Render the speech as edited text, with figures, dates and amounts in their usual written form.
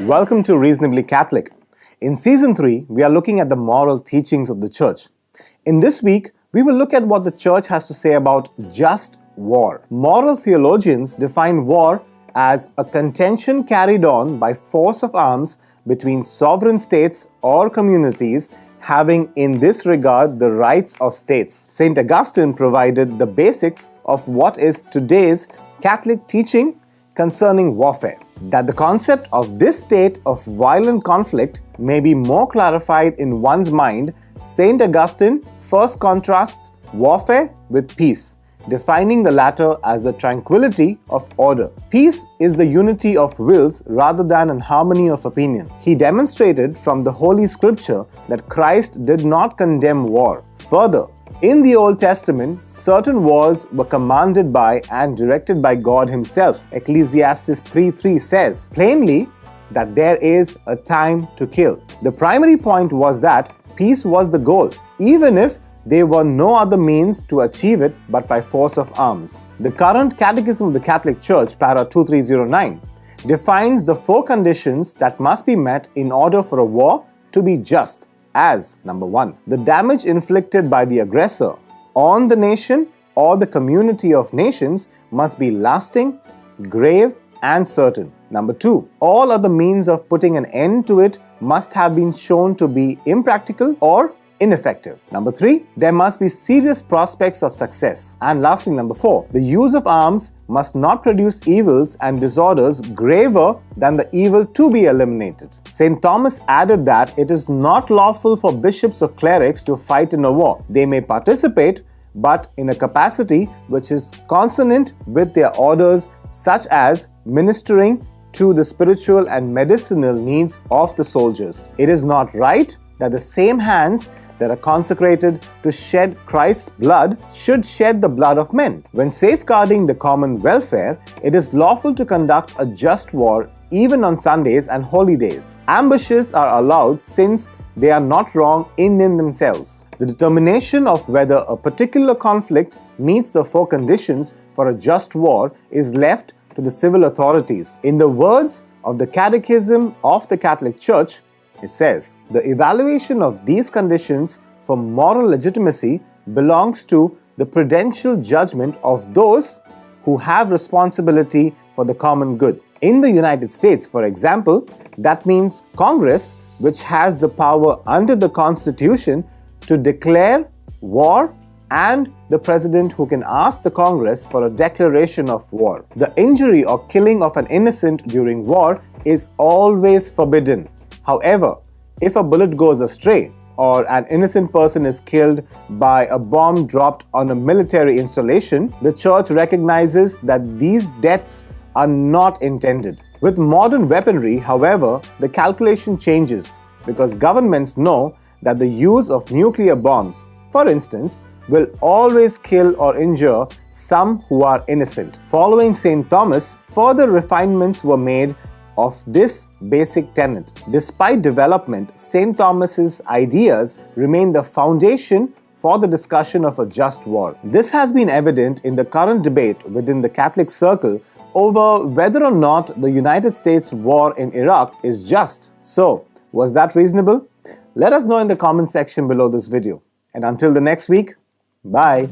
Welcome to Reasonably Catholic. In Season 3, we are looking at the moral teachings of the Church. In this week, we will look at what the Church has to say about just war. Moral theologians define war as a contention carried on by force of arms between sovereign states or communities having in this regard the rights of states. St. Augustine provided the basics of what is today's Catholic teaching concerning warfare. That the concept of this state of violent conflict may be more clarified in one's mind, St. Augustine first contrasts warfare with peace, defining the latter as the tranquility of order. Peace is the unity of wills rather than an harmony of opinion. He demonstrated from the Holy Scripture that Christ did not condemn war. Further, in the Old Testament, certain wars were commanded by and directed by God Himself. Ecclesiastes 3:3 says plainly that there is a time to kill. The primary point was that peace was the goal, even if there were no other means to achieve it but by force of arms. The current Catechism of the Catholic Church, para 2309, defines the 4 conditions that must be met in order for a war to be just. As number 1, the damage inflicted by the aggressor on the nation or the community of nations must be lasting, grave, and certain. Number 2, all other means of putting an end to it must have been shown to be impractical or ineffective. Number 3, there must be serious prospects of success. And lastly, number 4, the use of arms must not produce evils and disorders graver than the evil to be eliminated. St. Thomas added that it is not lawful for bishops or clerics to fight in a war. They may participate, but in a capacity which is consonant with their orders, such as ministering to the spiritual and medicinal needs of the soldiers. It is not right that the same hands that are consecrated to shed Christ's blood should shed the blood of men. When safeguarding the common welfare, it is lawful to conduct a just war even on Sundays and holy days. Ambushes are allowed since they are not wrong in themselves. The determination of whether a particular conflict meets the 4 conditions for a just war is left to the civil authorities. In the words of the Catechism of the Catholic Church, it says, the evaluation of these conditions for moral legitimacy belongs to the prudential judgment of those who have responsibility for the common good. In the United States, for example, that means Congress, which has the power under the Constitution to declare war, and the President, who can ask the Congress for a declaration of war. The injury or killing of an innocent during war is always forbidden. However, if a bullet goes astray or an innocent person is killed by a bomb dropped on a military installation, the Church recognizes that these deaths are not intended. With modern weaponry, however, the calculation changes because governments know that the use of nuclear bombs, for instance, will always kill or injure some who are innocent. Following St. Thomas, further refinements were made of this basic tenet. Despite development, St. Thomas's ideas remain the foundation for the discussion of a just war. This has been evident in the current debate within the Catholic circle over whether or not the United States war in Iraq is just. So, was that reasonable? Let us know in the comment section below this video. And until the next week, bye.